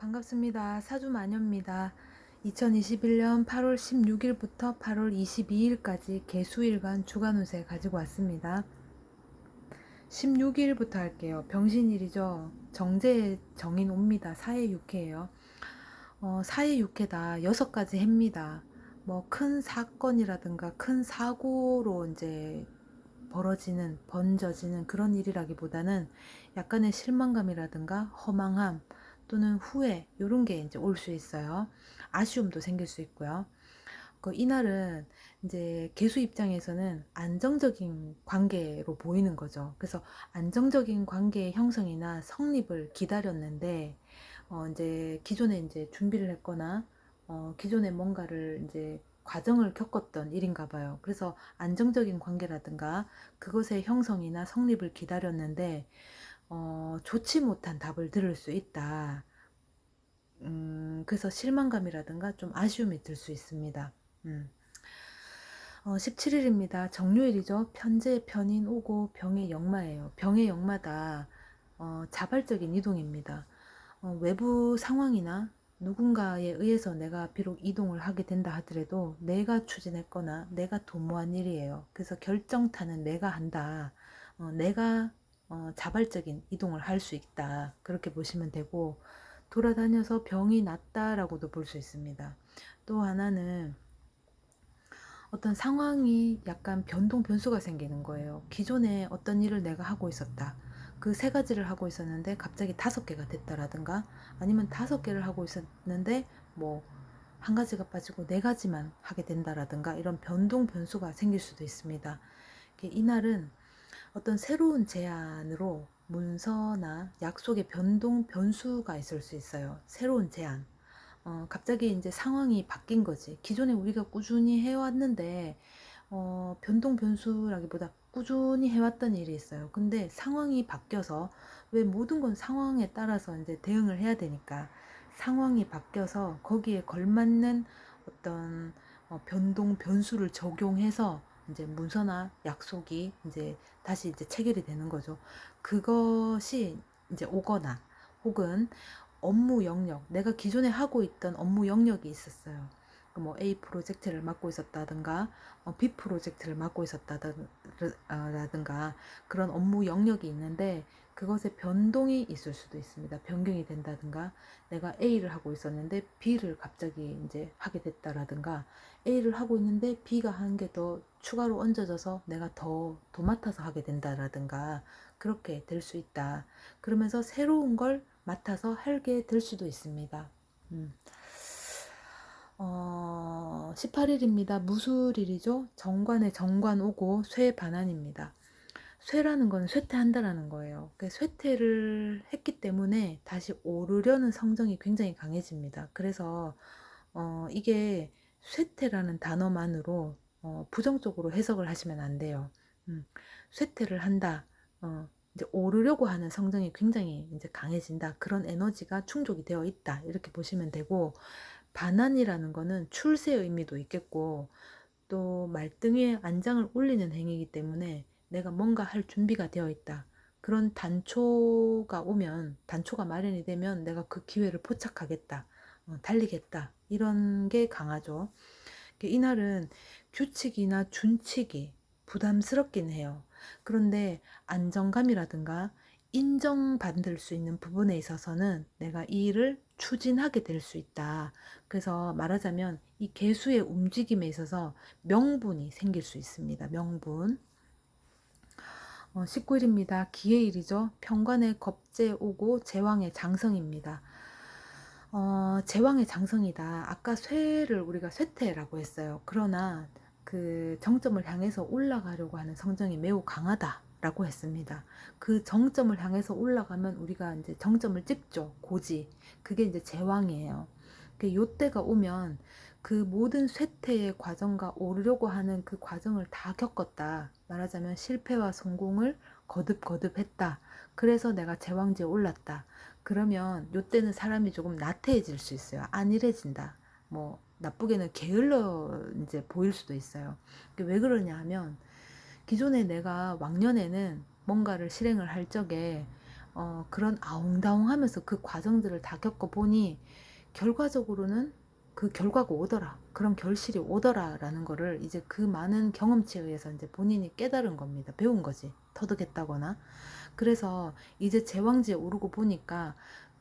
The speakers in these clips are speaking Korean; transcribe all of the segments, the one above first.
반갑습니다. 사주마녀입니다. 2021년 8월 16일부터 8월 22일까지 개수일간 주간 운세 가지고 왔습니다. 16일부터 할게요. 병신일이죠. 정제의 정인 옵니다. 사해육해예요. 사해육해다 6가지 해입니다. 뭐 큰 사건이라든가 큰 사고로 이제 번져지는 그런 일이라기보다는 약간의 실망감이라든가 허망함 또는 후회 이런 게 이제 올 수 있어요. 아쉬움도 생길 수 있고요. 이날은 이제 개수 입장에서는 안정적인 관계로 보이는 거죠. 그래서 안정적인 관계의 형성이나 성립을 기다렸는데 이제 기존에 이제 준비를 했거나 기존에 뭔가를 이제 과정을 겪었던 일인가 봐요. 그래서 안정적인 관계라든가 그것의 형성이나 성립을 기다렸는데 좋지 못한 답을 들을 수 있다. 그래서 실망감이라든가 좀 아쉬움이 들 수 있습니다. 17일입니다. 정묘일이죠. 편재 편인 오고 병의 역마예요. 병의 역마다 자발적인 이동입니다. 외부 상황이나 누군가에 의해서 내가 비록 이동을 하게 된다 하더라도 내가 추진했거나 내가 도모한 일이에요. 그래서 결정타는 내가 한다. 내가 자발적인 이동을 할 수 있다. 그렇게 보시면 되고 돌아다녀서 병이 낫다라고도 볼 수 있습니다. 또 하나는 어떤 상황이 약간 변수가 생기는 거예요. 기존에 어떤 일을 내가 하고 있었다. 그 3가지를 하고 있었는데 갑자기 5개가 됐다라든가 아니면 5개를 하고 있었는데 뭐 1가지가 빠지고 4가지만 하게 된다라든가 이런 변수가 생길 수도 있습니다. 이날은 어떤 새로운 제안으로 문서나 약속의 변수가 있을 수 있어요. 새로운 제안. 갑자기 이제 상황이 바뀐 거지. 기존에 우리가 꾸준히 해왔는데, 변수라기보다 꾸준히 해왔던 일이 있어요. 근데 상황이 바뀌어서, 왜 모든 건 상황에 따라서 이제 대응을 해야 되니까, 상황이 바뀌어서 거기에 걸맞는 어떤 변수를 적용해서 이제 문서나 약속이 이제 다시 이제 체결이 되는 거죠. 그것이 이제 오거나 혹은 업무 영역, 내가 기존에 하고 있던 업무 영역이 있었어요. 뭐 A 프로젝트를 맡고 있었다든가 B 프로젝트를 맡고 있었다든가 그런 업무 영역이 있는데 그것에 변동이 있을 수도 있습니다. 변경이 된다든가 내가 A를 하고 있었는데 B를 갑자기 이제 하게 됐다라든가 A를 하고 있는데 B가 한 게 더 추가로 얹어져서 내가 더 도맡아서 하게 된다라든가 그렇게 될 수 있다. 그러면서 새로운 걸 맡아서 하게 될 수도 있습니다. 18일입니다. 무술일이죠. 정관에 정관 오고 쇠 반환입니다. 쇠라는 건 쇠퇴한다라는 거예요. 쇠퇴를 했기 때문에 다시 오르려는 성정이 굉장히 강해집니다. 그래서 이게 쇠퇴라는 단어만으로 부정적으로 해석을 하시면 안 돼요. 쇠퇴를 한다. 이제 오르려고 하는 성정이 굉장히 이제 강해진다. 그런 에너지가 충족이 되어 있다. 이렇게 보시면 되고, 반환이라는 거는 출세 의미도 있겠고, 또 말등에 안장을 올리는 행위이기 때문에 내가 뭔가 할 준비가 되어 있다. 그런 단초가 마련이 되면 내가 그 기회를 포착하겠다. 달리겠다. 이런 게 강하죠. 이날은 규칙이나 준칙이 부담스럽긴 해요. 그런데 안정감이라든가 인정받을 수 있는 부분에 있어서는 내가 이 일을 추진하게 될 수 있다. 그래서 말하자면 이 개수의 움직임에 있어서 명분이 생길 수 있습니다. 명분. 19일입니다. 기해일이죠. 편관의 겁재 오고 제왕의 장성입니다. 제왕의 장성이다. 아까 쇠를 우리가 쇠퇴라고 했어요. 그러나 그 정점을 향해서 올라가려고 하는 성정이 매우 강하다라고 했습니다. 그 정점을 향해서 올라가면 우리가 이제 정점을 찍죠. 고지. 그게 이제 제왕이에요. 요때가 오면 그 모든 쇠퇴의 과정과 오르려고 하는 그 과정을 다 겪었다. 말하자면 실패와 성공을 거듭 했다. 그래서 내가 제왕지에 올랐다. 그러면 요때는 사람이 조금 나태해질 수 있어요. 안일해진다. 뭐 나쁘게는 게을러 이제 보일 수도 있어요. 왜 그러냐 하면 기존에 내가 왕년에는 뭔가를 실행을 할 적에 그런 아웅다웅하면서 그 과정들을 다 겪어보니 결과적으로는 그 결과가 오더라. 그런 결실이 오더라라는 거를 이제 그 많은 경험치에 의해서 이제 본인이 깨달은 겁니다. 배운 거지. 터득했다거나. 그래서 이제 제왕지에 오르고 보니까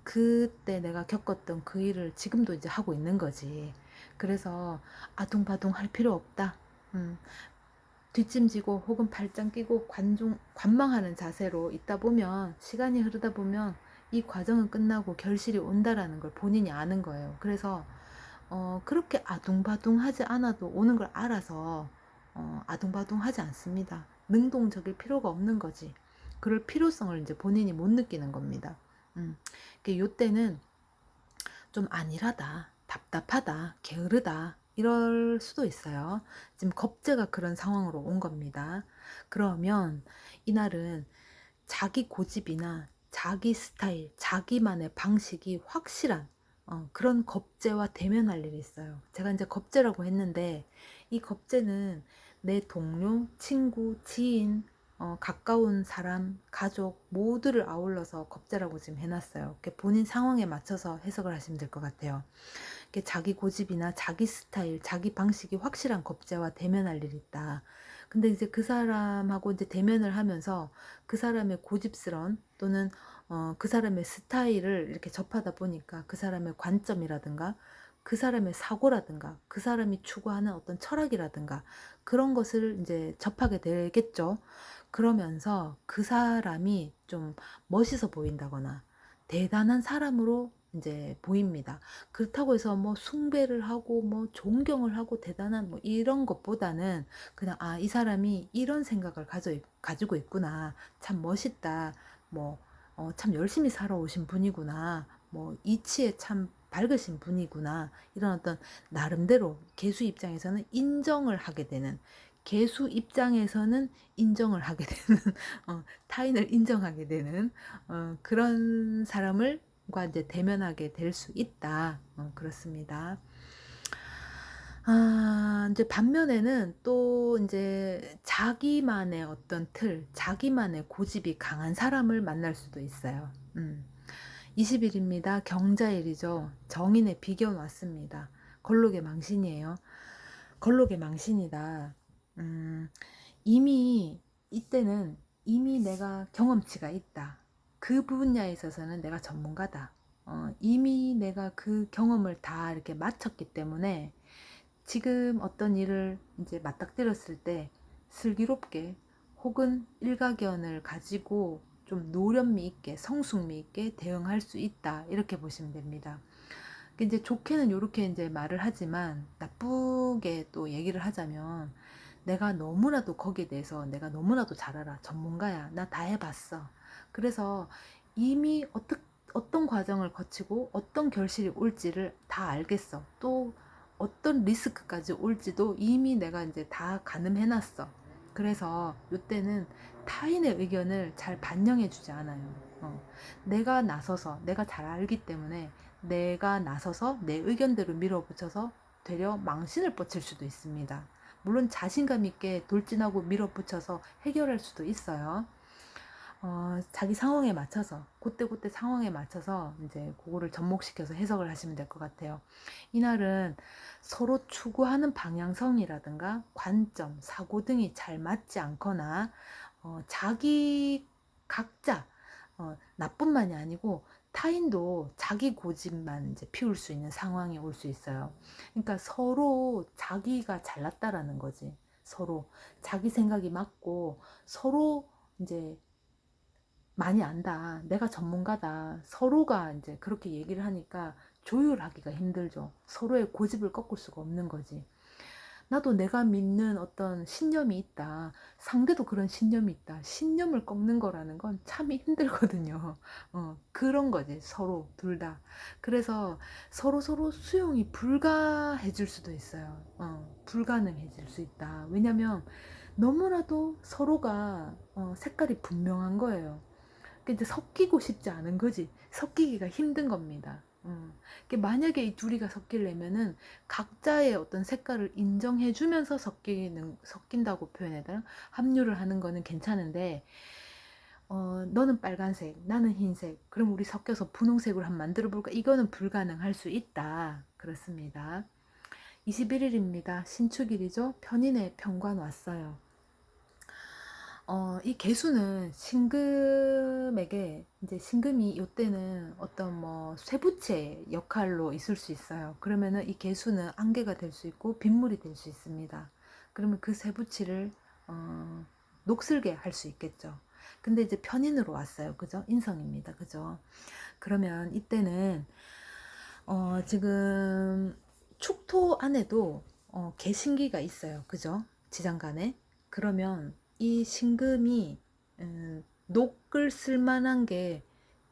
그때 내가 겪었던 그 일을 지금도 이제 하고 있는 거지. 그래서 아둥바둥 할 필요 없다. 음, 뒷짐지고 혹은 발짱 끼고 관망하는 자세로 있다 보면 시간이 흐르다 보면 이 과정은 끝나고 결실이 온다라는 걸 본인이 아는 거예요. 그래서 그렇게 아둥바둥 하지 않아도 오는 걸 알아서 아둥바둥 하지 않습니다. 능동적일 필요가 없는 거지. 그럴 필요성을 이제 본인이 못 느끼는 겁니다. 요때는 좀 안일하다, 답답하다, 게으르다 이럴 수도 있어요. 지금 겁재가 그런 상황으로 온 겁니다. 그러면 이날은 자기 고집이나 자기 스타일, 자기만의 방식이 확실한 그런 겁재와 대면할 일이 있어요. 제가 이제 겁재라고 했는데 이 겁재는 내 동료, 친구, 지인, 가까운 사람, 가족 모두를 아울러서 겁재라고 지금 해놨어요. 본인 상황에 맞춰서 해석을 하시면 될 것 같아요. 자기 고집이나 자기 스타일, 자기 방식이 확실한 겁재와 대면할 일이 있다. 근데 이제 그 사람하고 이제 대면을 하면서 그 사람의 고집스러운 또는 그 사람의 스타일을 이렇게 접하다 보니까 그 사람의 관점이라든가 그 사람의 사고라든가 그 사람이 추구하는 어떤 철학이라든가 그런 것을 이제 접하게 되겠죠. 그러면서 그 사람이 좀 멋있어 보인다거나 대단한 사람으로 이제 보입니다. 그렇다고 해서 뭐 숭배를 하고 뭐 존경을 하고 대단한 뭐 이런 것보다는 그냥 이 사람이 이런 생각을 가지고 있구나. 참 멋있다. 뭐 참 열심히 살아오신 분이구나. 뭐 이치에 참 밝으신 분이구나. 이런 어떤 나름대로 개수 입장에서는 인정을 하게 되는 개수 입장에서는 인정을 하게 되는 타인을 인정하게 되는 그런 사람을 과 이제 대면하게 될 수 있다. 그렇습니다. 이제 반면에는 또 이제 자기만의 어떤 틀, 자기만의 고집이 강한 사람을 만날 수도 있어요. 20일입니다. 경자일이죠. 정인의 비견 왔습니다. 걸록의 망신이에요. 걸록의 망신이다. 이미 이때는 이미 내가 경험치가 있다. 그 분야에 있어서는 내가 전문가다. 이미 내가 그 경험을 다 이렇게 마쳤기 때문에 지금 어떤 일을 이제 맞닥뜨렸을 때 슬기롭게 혹은 일가견을 가지고 좀 노련미 있게 성숙미 있게 대응할 수 있다. 이렇게 보시면 됩니다. 이제 좋게는 이렇게 이제 말을 하지만 나쁘게 또 얘기를 하자면 내가 너무나도 거기에 대해서 내가 너무나도 잘 알아. 전문가야. 나 다 해봤어. 그래서 이미 어떤 과정을 거치고 어떤 결실이 올지를 다 알겠어. 또 어떤 리스크까지 올지도 이미 내가 이제 다 가늠해놨어. 그래서 이때는 타인의 의견을 잘 반영해 주지 않아요. 내가 나서서 내가 잘 알기 때문에 내가 나서서 내 의견대로 밀어붙여서 되려 망신을 뻗칠 수도 있습니다. 물론 자신감 있게 돌진하고 밀어붙여서 해결할 수도 있어요. 자기 상황에 맞춰서 그때 상황에 맞춰서 이제 그거를 접목시켜서 해석을 하시면 될 것 같아요. 이날은 서로 추구하는 방향성이라든가 관점, 사고 등이 잘 맞지 않거나 자기 각자 나뿐만이 아니고 타인도 자기 고집만 이제 피울 수 있는 상황이 올 수 있어요. 그러니까 서로 자기가 잘났다라는 거지. 서로 자기 생각이 맞고 서로 이제 많이 안다. 내가 전문가다. 서로가 이제 그렇게 얘기를 하니까 조율하기가 힘들죠. 서로의 고집을 꺾을 수가 없는 거지. 나도 내가 믿는 어떤 신념이 있다. 상대도 그런 신념이 있다. 신념을 꺾는 거라는 건 참 힘들거든요. 그런 거지. 서로 둘 다. 그래서 서로 수용이 불가해질 수도 있어요. 불가능해질 수 있다. 왜냐면 너무나도 서로가 색깔이 분명한 거예요. 이제 섞이고 싶지 않은 거지. 섞이기가 힘든 겁니다. 만약에 이 둘이가 섞이려면은 각자의 어떤 색깔을 인정해주면서 섞인다고 표현해야 되나? 합류를 하는 거는 괜찮은데, 너는 빨간색, 나는 흰색, 그럼 우리 섞여서 분홍색으로 한번 만들어 볼까? 이거는 불가능할 수 있다. 그렇습니다. 21일입니다. 신축일이죠. 편인의 편관 왔어요. 이 개수는 신금에게 이제 신금이 이때는 어떤 뭐 쇠부채 역할로 있을 수 있어요. 그러면은 이 개수는 안개가 될 수 있고 빗물이 될 수 있습니다. 그러면 그 쇠부치를 녹슬게 할 수 있겠죠. 근데 이제 편인으로 왔어요. 그죠? 인성입니다. 그죠? 그러면 이때는 지금 축토 안에도 개신기가 있어요. 그죠? 지장간에. 그러면 이 신금이 녹을 쓸만한 게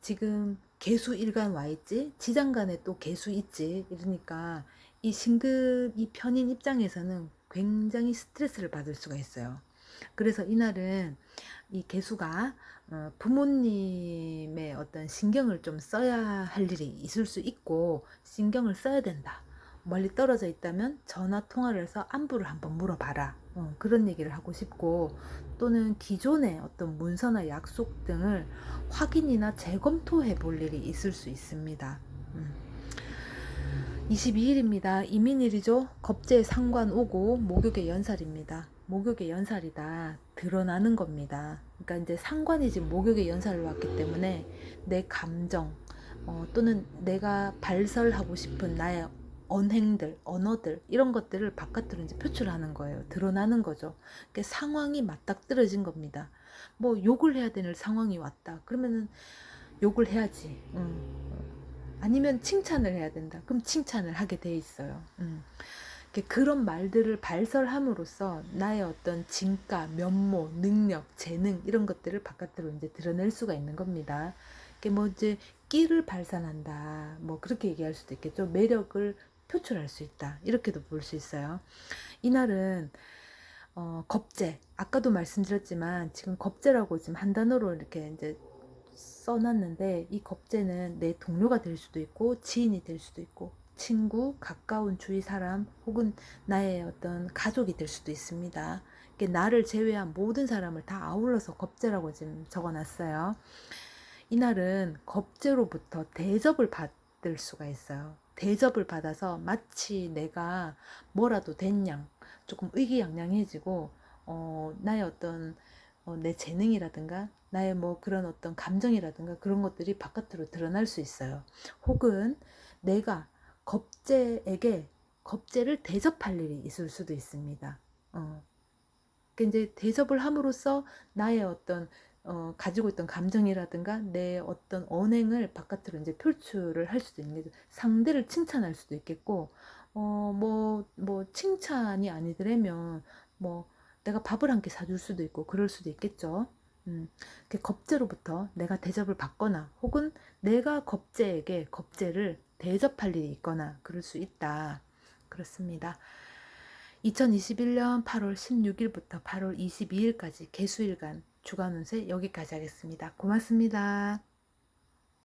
지금 개수 일간 와 있지, 지장간에 또 개수 있지. 이러니까 이 신금, 이 편인 입장에서는 굉장히 스트레스를 받을 수가 있어요. 그래서 이날은 이 개수가 부모님의 어떤 신경을 좀 써야 할 일이 있을 수 있고, 신경을 써야 된다. 멀리 떨어져 있다면 전화 통화를 해서 안부를 한번 물어봐라. 그런 얘기를 하고 싶고, 또는 기존의 어떤 문서나 약속 등을 확인이나 재검토해 볼 일이 있을 수 있습니다. 22일입니다. 이민일이죠. 겁재에 상관 오고 목욕의 연살입니다. 목욕의 연살이다. 드러나는 겁니다. 그러니까 이제 상관이 지금 목욕의 연살을 왔기 때문에 내 감정, 또는 내가 발설하고 싶은 나의 언행들, 언어들, 이런 것들을 바깥으로 이제 표출하는 거예요. 드러나는 거죠. 그러니까 상황이 맞닥뜨려진 겁니다. 뭐 욕을 해야 되는 상황이 왔다. 그러면은 욕을 해야지. 아니면 칭찬을 해야 된다. 그럼 칭찬을 하게 돼 있어요. 그런 말들을 발설함으로써 나의 어떤 진가, 면모, 능력, 재능 이런 것들을 바깥으로 이제 드러낼 수가 있는 겁니다. 뭐 이제 끼를 발산한다. 뭐 그렇게 얘기할 수도 있겠죠. 매력을 표출할 수 있다. 이렇게도 볼 수 있어요. 이날은 겁재. 아까도 말씀드렸지만 지금 겁재라고 지금 한 단어로 이렇게 이제 써놨는데, 이 겁재는 내 동료가 될 수도 있고 지인이 될 수도 있고 친구, 가까운 주위 사람 혹은 나의 어떤 가족이 될 수도 있습니다. 나를 제외한 모든 사람을 다 아울러서 겁재라고 지금 적어놨어요. 이날은 겁재로부터 대접을 받을 수가 있어요. 대접을 받아서 마치 내가 뭐라도 된 양, 조금 의기양양해지고 나의 어떤 내 재능이라든가 나의 뭐 그런 어떤 감정이라든가 그런 것들이 바깥으로 드러날 수 있어요. 혹은 내가 겁재에게 겁재를 대접할 일이 있을 수도 있습니다. 이제 대접을 함으로써 나의 어떤 가지고 있던 감정이라든가 내 어떤 언행을 바깥으로 이제 표출을 할 수도 있는 게, 상대를 칭찬할 수도 있겠고, 뭐 칭찬이 아니더라면 뭐 내가 밥을 한 끼 사줄 수도 있고 그럴 수도 있겠죠. 겁재로부터 내가 대접을 받거나 혹은 내가 겁재에게 겁재를 대접할 일이 있거나 그럴 수 있다. 그렇습니다. 2021년 8월 16일부터 8월 22일까지 개수일간 주간 운세 여기까지 하겠습니다. 고맙습니다.